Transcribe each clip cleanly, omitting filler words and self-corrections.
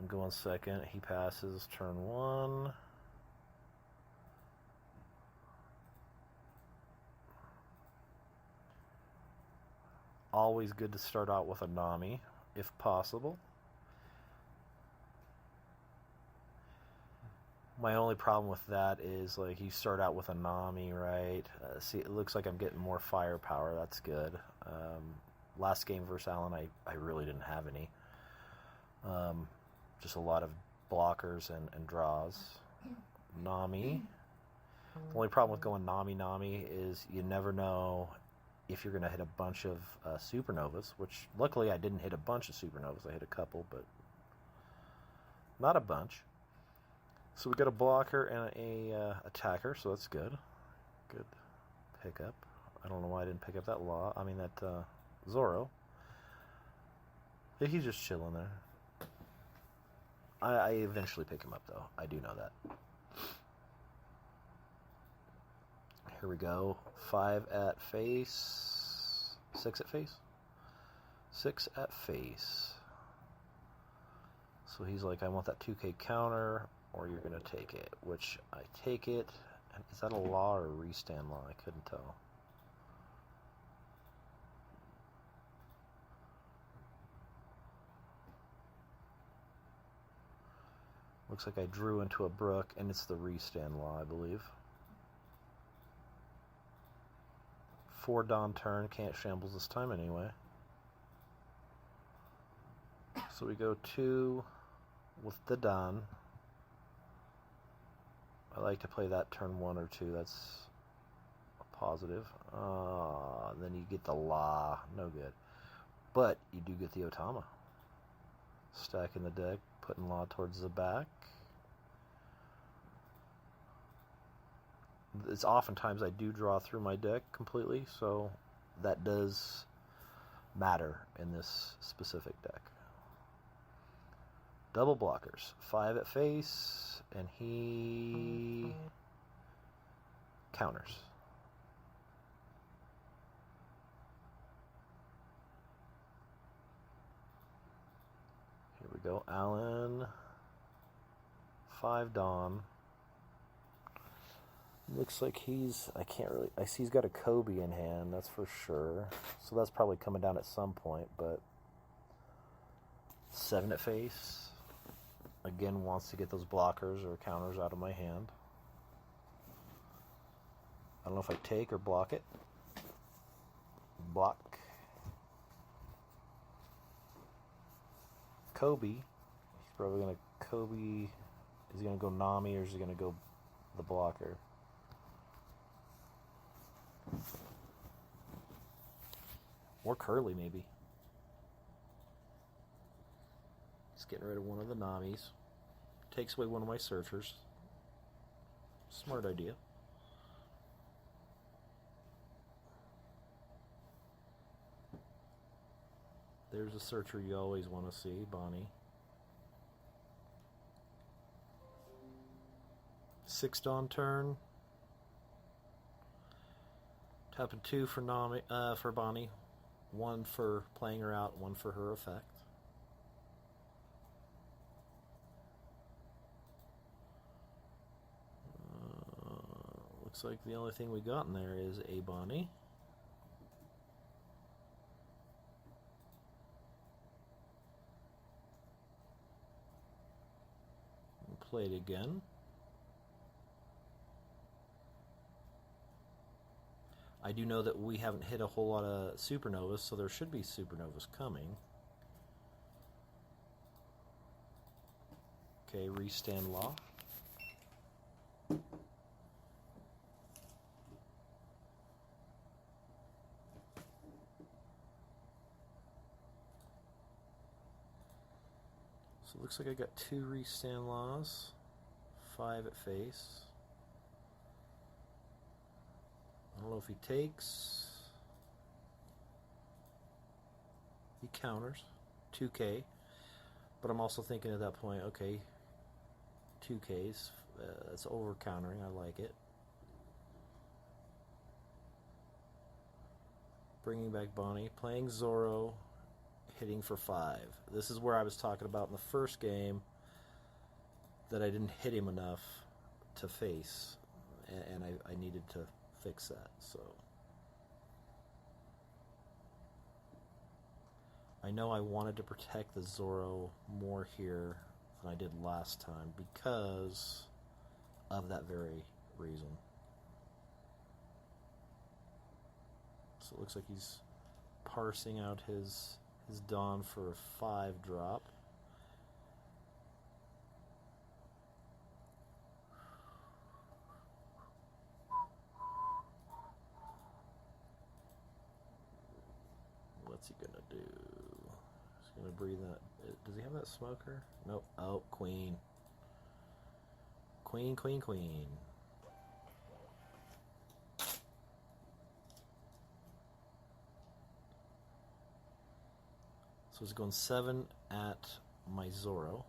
I'm going second. He passes turn 1. Always good to start out with a Nami, if possible. My only problem with that is, like, you start out with a Nami, right? See, it looks like I'm getting more firepower. That's good. Last game versus Alan, I really didn't have any. Just a lot of blockers and draws. Nami. The only problem with going Nami is you never know if you're going to hit a bunch of supernovas, which luckily I didn't hit a bunch of supernovas. I hit a couple, but not a bunch. So we got a blocker and a attacker, so that's good. Good pickup. I don't know why I didn't pick up that Zoro. He's just chilling there. I eventually pick him up, though. I do know that. Here we go. 5 at face. 6 at face? 6 at face. So he's like, I want that 2k counter, or you're going to take it. Which, I take it. And is that a law or a restand law? I couldn't tell. Looks like I drew into a brook, and it's the restand law, I believe. 4 Dawn turn, can't shambles this time anyway. So we go 2 with the Dawn. I like to play that turn 1 or 2, that's a positive. Then you get the La, no good. But you do get the Otama. Stacking the deck, putting La towards the back. It's oftentimes I do draw through my deck completely, so that does matter in this specific deck. Double blockers. 5 at face, and he counters. Here we go. Alan. 5 Dawn. Looks like I see he's got a Kobe in hand, that's for sure. So that's probably coming down at some point, but 7 at face. Again, wants to get those blockers or counters out of my hand. I don't know if I take or block it. Block. Kobe. He's probably going to Kobe. Is he going to go Nami or is he going to go the blocker? Or Curly, maybe. He's getting rid of one of the Namis. Takes away one of my searchers. Smart idea. There's a searcher you always want to see, Bonnie. 6 Dawn turn. Tapping 2 for Bonnie. 1 for playing her out, 1 for her effect. Looks like the only thing we got in there is a Bonnie. We'll play it again. I do know that we haven't hit a whole lot of supernovas, so there should be supernovas coming. Okay, restand law. So it looks like I got 2 restand laws, 5 at face. I don't know if he takes. He counters. 2k. But I'm also thinking at that point, okay, 2ks. That's over countering. I like it. Bringing back Bonnie. Playing Zoro. Hitting for 5. This is where I was talking about in the first game. that I didn't hit him enough to face, and I needed to fix that. So I know I wanted to protect the Zoro more here than I did last time because of that very reason. So it looks like he's parsing out his Dawn for a 5-drop. What's he gonna do? He's gonna breathe that. Does he have that smoker? Nope. Oh, Queen. Queen, Queen, Queen. So he's going 7 at my Zoro.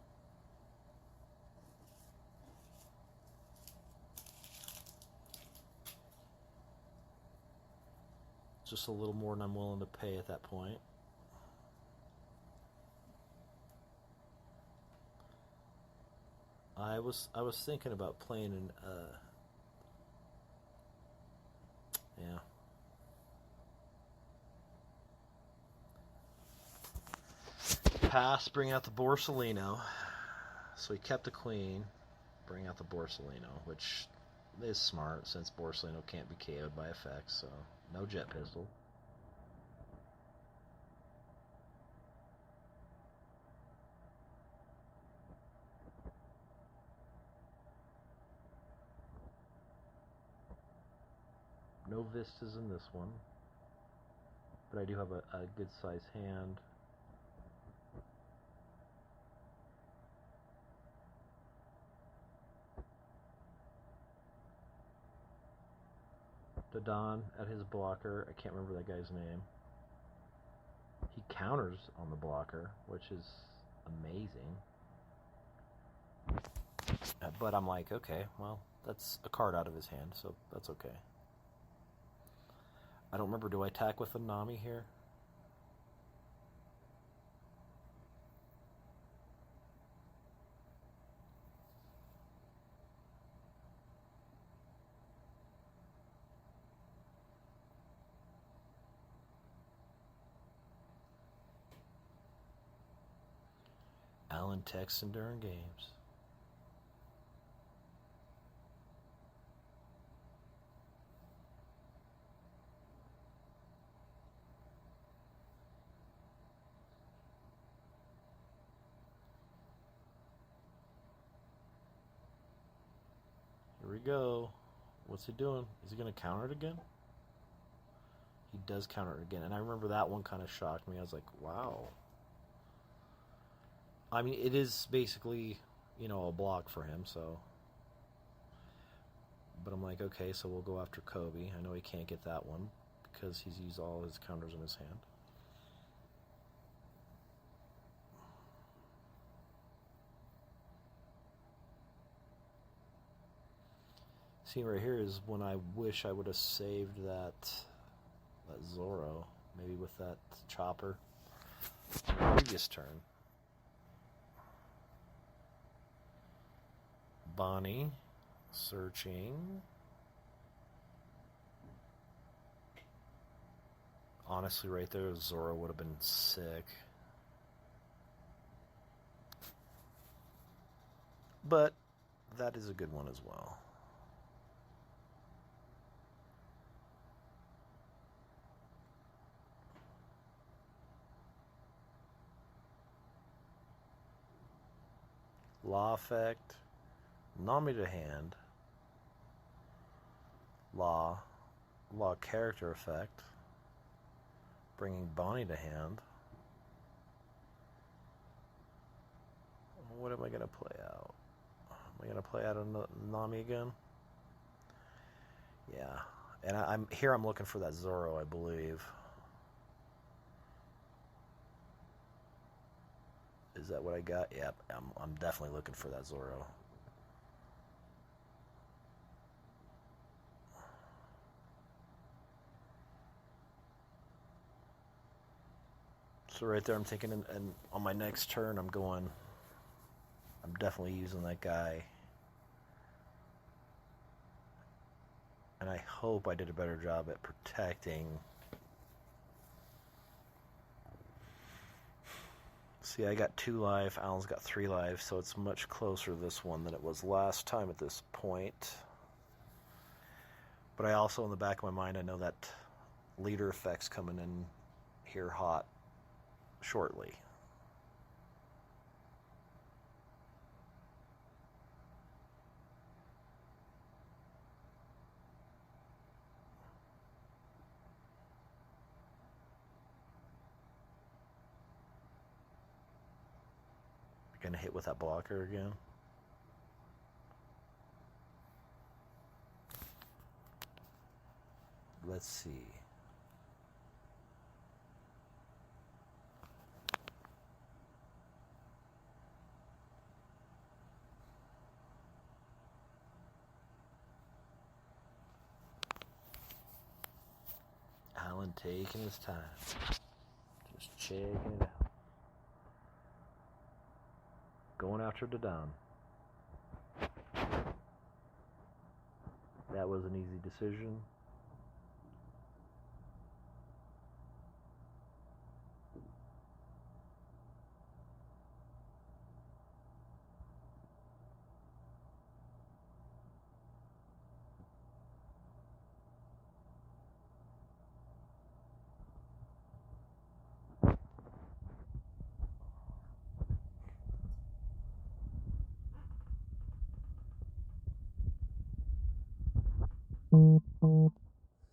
Just a little more than I'm willing to pay at that point. I was thinking about playing an yeah. Pass, bring out the Borsalino. So he kept the Queen, bring out the Borsalino, which is smart since Borsalino can't be KO'd by effects, so no jet pistol. No vistas in this one, but I do have a good size hand. Don at his blocker. I can't remember that guy's name. He counters on the blocker, which is amazing. But I'm like, okay, well, that's a card out of his hand, so that's okay. I don't remember, do I attack with a Nami here? Alan Texan during games. Here we go. What's he doing? Is he going to counter it again? He does counter it again. And I remember that one kind of shocked me. I was like, wow. I mean, it is basically, you know, a block for him, so. But I'm like, okay, so we'll go after Kobe. I know he can't get that one because he's used all his counters in his hand. See, right here is when I wish I would have saved that Zoro, maybe with that chopper previous turn. Bonnie, searching. Honestly, right there, Zoro would have been sick. But that is a good one as well. Law effect, Nami to hand, Law character effect, bringing Bonnie to hand. What am I going to play out? Am I going to play out a Nami again? Yeah, and I'm looking for that Zoro, I believe. Is that what I got? Yep, I'm definitely looking for that Zoro. So right there, I'm thinking, and on my next turn, I'm definitely using that guy. And I hope I did a better job at protecting. See, I got 2 life, Alan's got 3 life, so it's much closer to this one than it was last time at this point. But I also, in the back of my mind, I know that leader effect's coming in here hot shortly. Gonna hit with that blocker again. Let's see. Alan taking his time. Just checking it out. Going after the Don. That was an easy decision.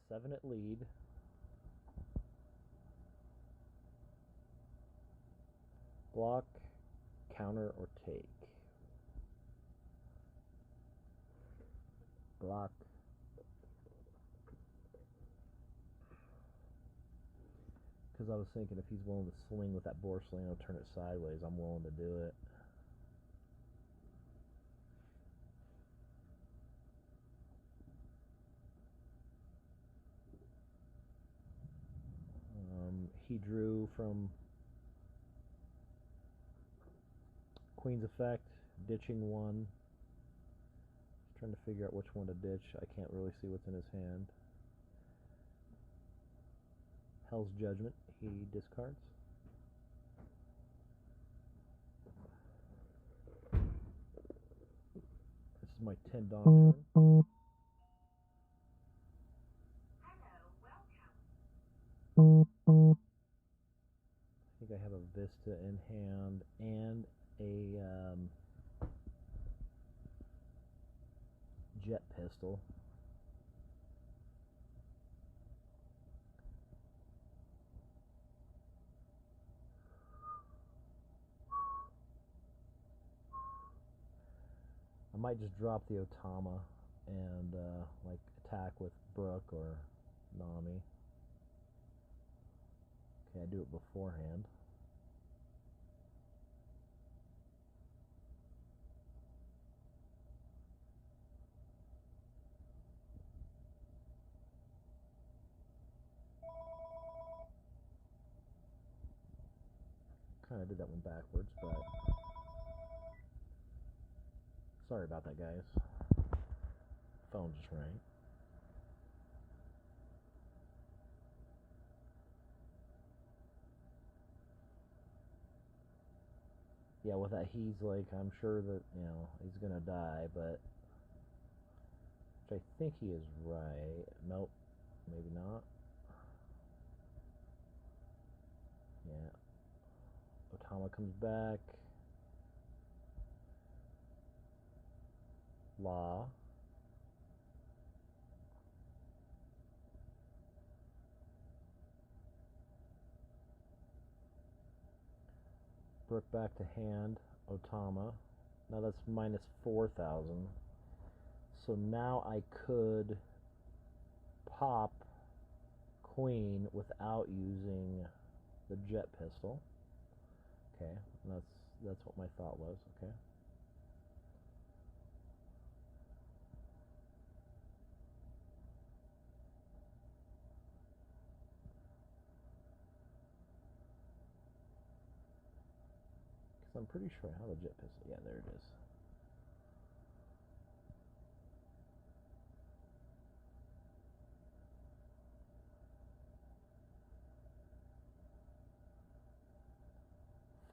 Seven at lead. Block, counter, or take. Block. Because I was thinking if he's willing to swing with that Borsalino, turn it sideways, I'm willing to do it. He drew from Queen's Effect, ditching one. Just trying to figure out which one to ditch. I can't really see what's in his hand. Hell's Judgment, he discards. This is my 10 Dawn turn. Hello, welcome. I think I have a Vista in hand and a jet pistol. I might just drop the Otama and like attack with Brook or Nami. Okay, I do it beforehand. Kind of did that one backwards, but sorry about that, guys. Phone just rang. Yeah, with that, he's like, I'm sure that, you know, he's gonna die, but which I think he is right. Nope, maybe not. Yeah. Otama comes back. Law. Brook back to hand. Otama. Now that's minus 4,000. So now I could pop Queen without using the jet pistol. Okay, that's what my thought was. Okay. Because I'm pretty sure I have a jet pistol. Yeah, there it is.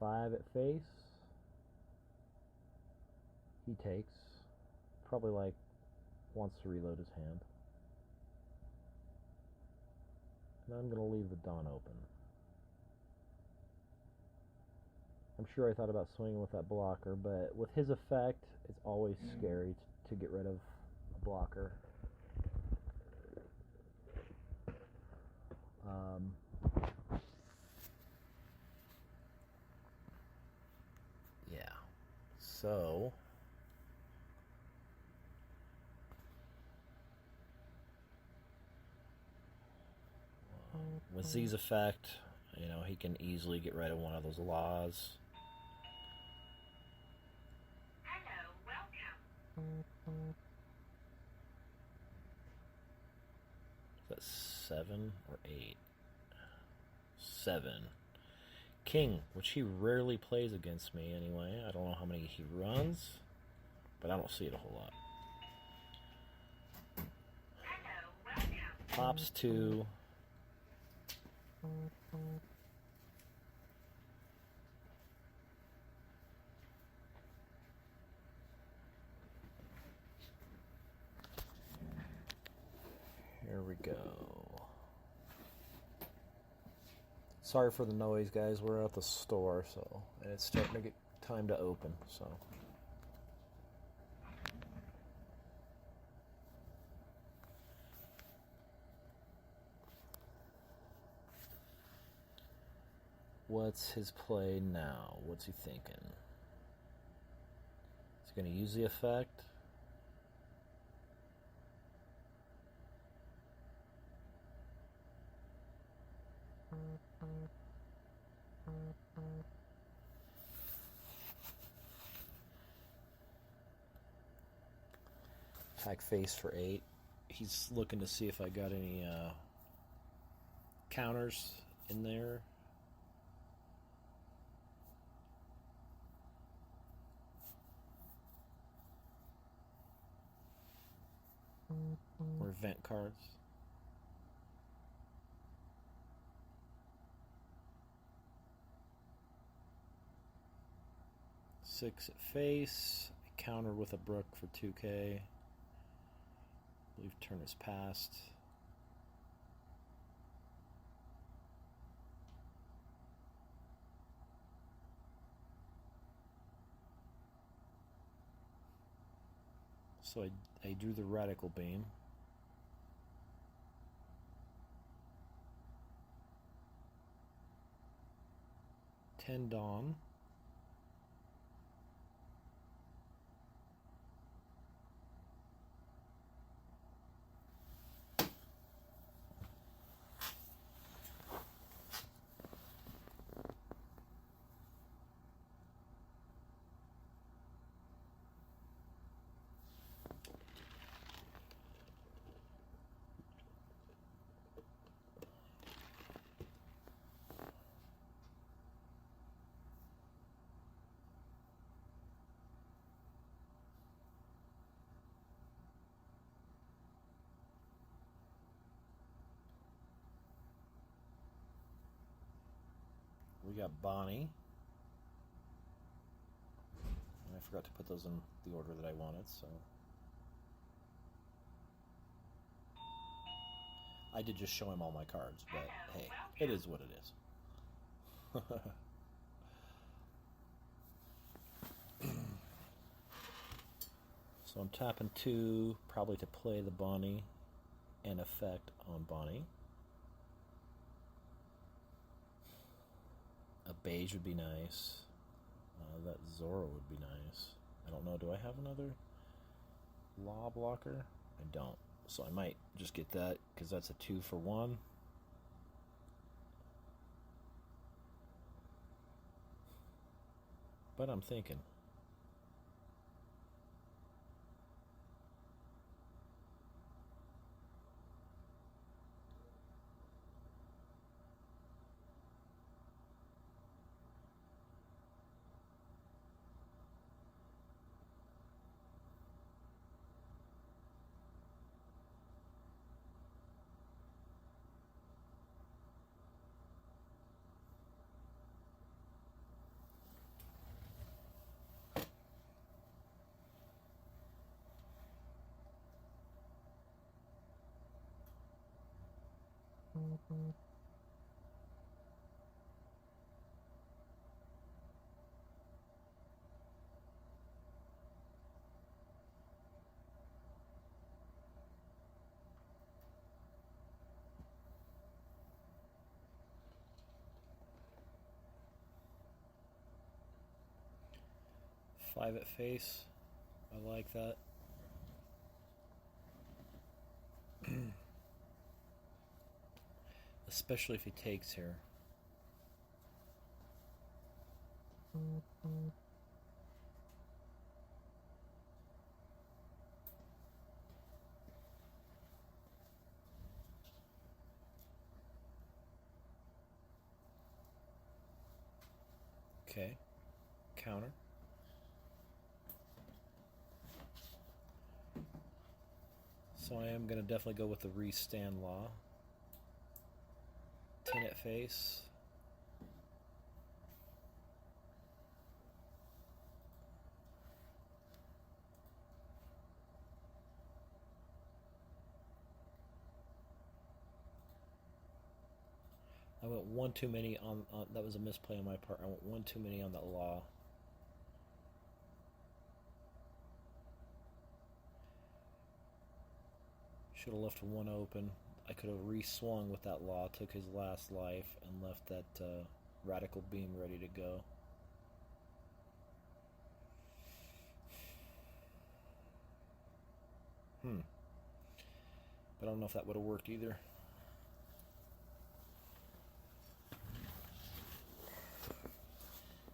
5 at face. He takes. Probably like wants to reload his hand. And I'm going to leave the Dawn open. I'm sure I thought about swinging with that blocker, but with his effect, it's always scary to get rid of a blocker. Yeah. So with Z's effect, you know, he can easily get rid of one of those laws. Hello, welcome. Is that 7 or 8? 7. King, which he rarely plays against me anyway. I don't know how many he runs, but I don't see it a whole lot. Hello, welcome. Pops 2. Here we go. Sorry for the noise, guys. We're at the store, so and it's starting to get time to open, so. What's his play now? What's he thinking? Is he going to use the effect? Attack face for 8. He's looking to see if I got any counters in there. Or event cards. Six at face. Counter with a brook for 2k. I believe turn is passed. So I drew the radical beam. Dawn. We got Bonnie. And I forgot to put those in the order that I wanted, so. I did just show him all my cards, but hey, it is what it is. So I'm tapping 2, probably to play the Bonnie and effect on Bonnie. A beige would be nice. That Zoro would be nice. I don't know, do I have another law blocker? I don't. So I might just get that, because that's a 2 for 1. But I'm thinking. 5 at face. I like that. Especially if he takes here. Okay. Counter. So I am going to definitely go with the restand law. 10 at face. I went one too many on that was a misplay on my part. I went one too many on that law. Should have left one open. I could have re-swung with that law, took his last life, and left that radical beam ready to go. But I don't know if that would have worked either.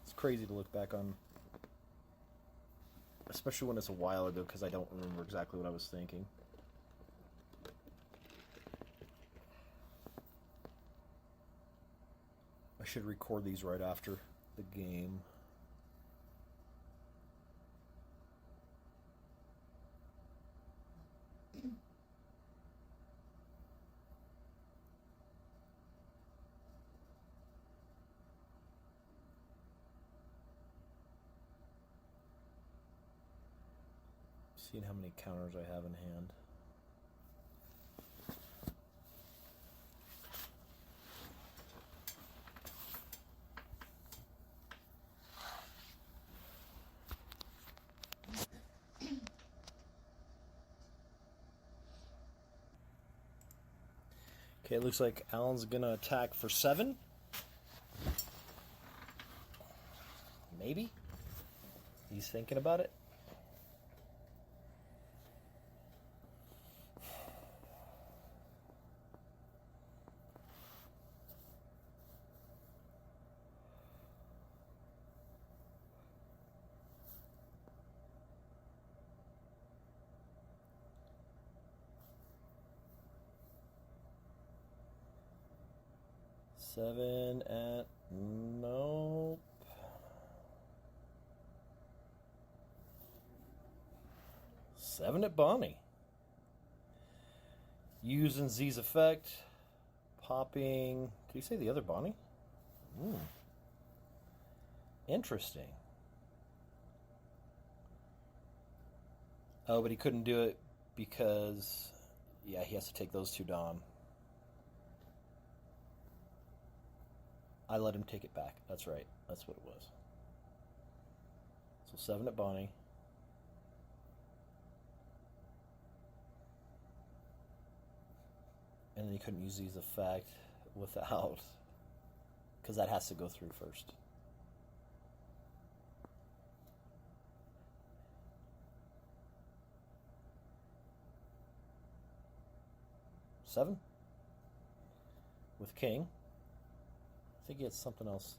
It's crazy to look back on, especially when it's a while ago, because I don't remember exactly what I was thinking. I should record these right after the game. Seeing how many counters I have in hand. Okay, it looks like Alan's gonna attack for 7. Maybe? He's thinking about it. Seven at nope. Seven at Bonnie. Using Z's effect. Popping. Did you say the other Bonnie? Interesting. Oh, but he couldn't do it because, yeah, he has to take those two down. I let him take it back. That's right. That's what it was. So 7 at Bonnie. And then he couldn't use Z's effect without, because that has to go through first. Seven with King. I think he had something else.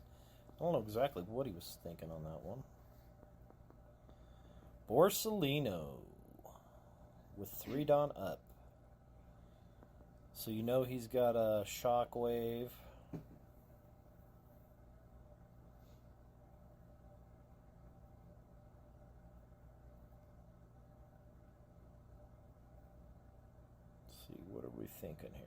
I don't know exactly what he was thinking on that one. Borsellino with 3 Dawn up. So you know he's got a Shockwave. Let's see, what are we thinking here?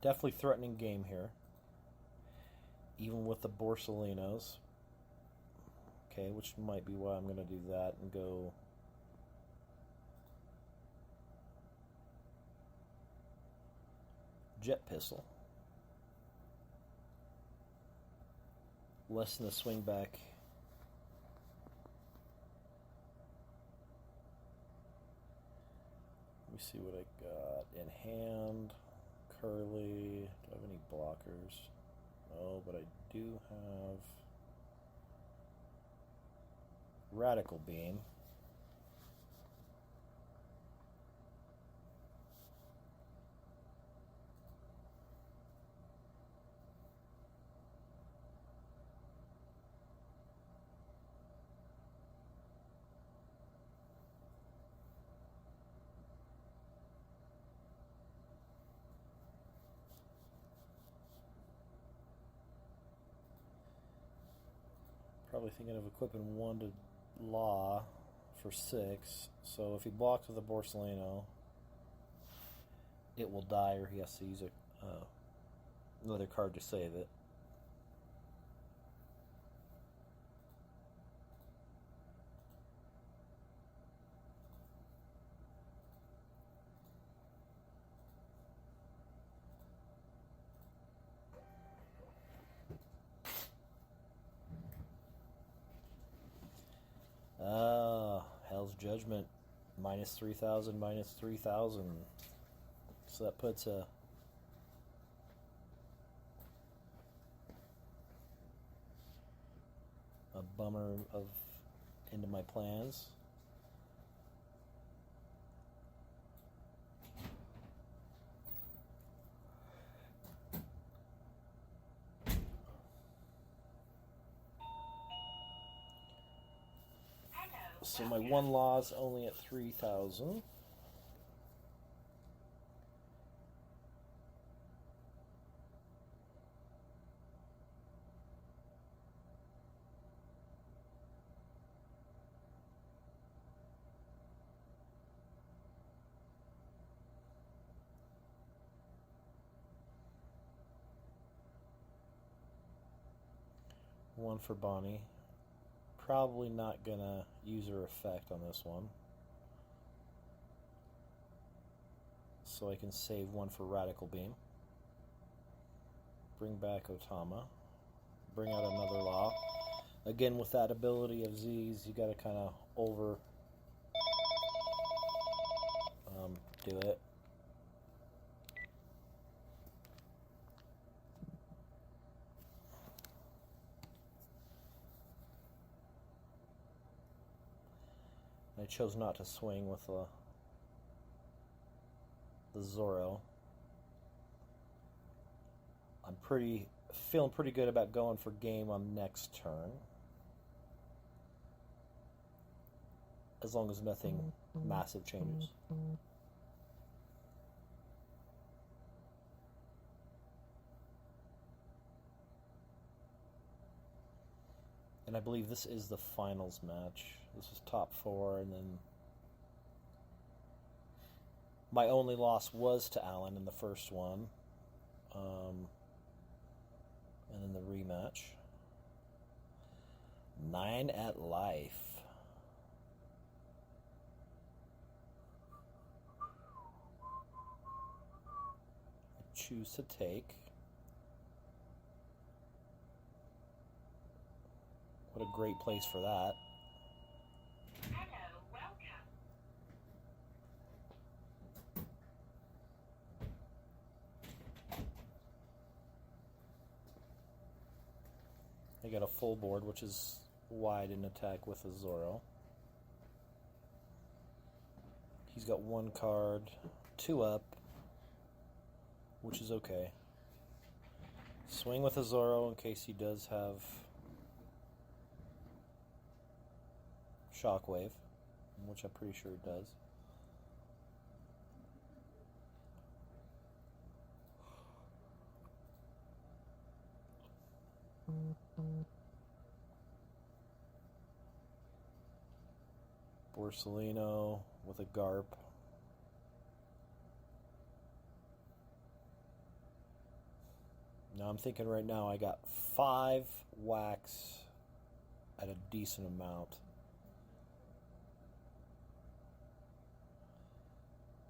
Definitely threatening game here. Even with the Borsalinos. Okay, which might be why I'm going to do that and go... Jet Pistol. Less than the swing back. Let me see what I got in hand. Curly. Do I have any blockers? No, but I do have Radical Beam. Probably thinking of equipping one to Law for 6. So if he blocks with a Borsalino, it will die, or he has to use another card to save it. Hell's Judgment, minus 3,000, minus 3,000. So that puts a bummer of into my plans. So my one law is only at 3,000. One for Bonnie. Probably not gonna use her effect on this one. So I can save one for Radical Beam. Bring back Otama. Bring out another law. Again, with that ability of Z's, you gotta kind of do it. I chose not to swing with the Zorro. I'm feeling pretty good about going for game on next turn, as long as nothing massive changes. And I believe this is the finals match. This is top 4, and then my only loss was to Alan in the first one. And then the rematch. 9 at life. I choose to take. What a great place for that. Hello, welcome. I got a full board, which is why I didn't attack with a Zorro. He's got 1 card, 2 up, which is okay. Swing with a Zorro in case he does have Shockwave, which I'm pretty sure it does. Borsalino with a Garp. Now I'm thinking right now I got 5 whacks at a decent amount.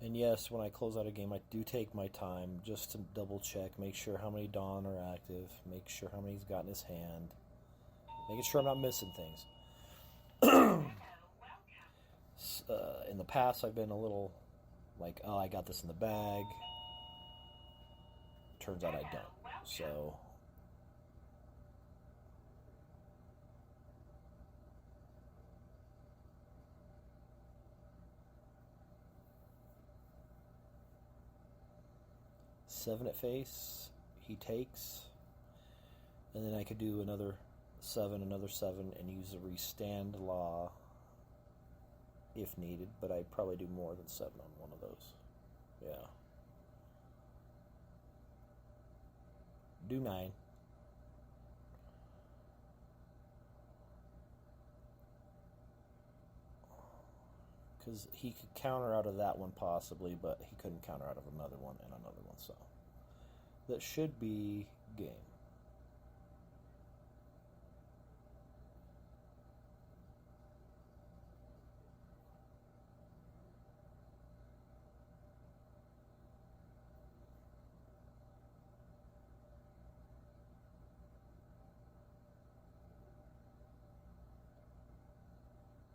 And yes, when I close out a game, I do take my time just to double check, make sure how many Dawn are active, make sure how many he's got in his hand, making sure I'm not missing things. In the past, I've been a little like, oh, I got this in the bag. Turns out I don't. So... Seven at face, he takes, and then I could do another 7, and use a restand law if needed, but I'd probably do more than 7 on one of those. Yeah. Do 9. Because he could counter out of that one possibly, but he couldn't counter out of another one and another one, so that should be game.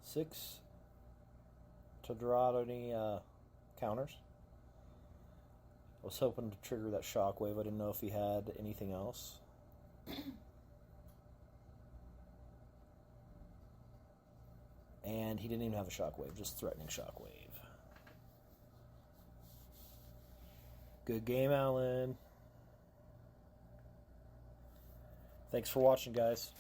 Six to draw out any counters. I was hoping to trigger that shockwave. I didn't know if he had anything else. And he didn't even have a shockwave, just threatening shockwave. Good game, Alan. Thanks for watching, guys.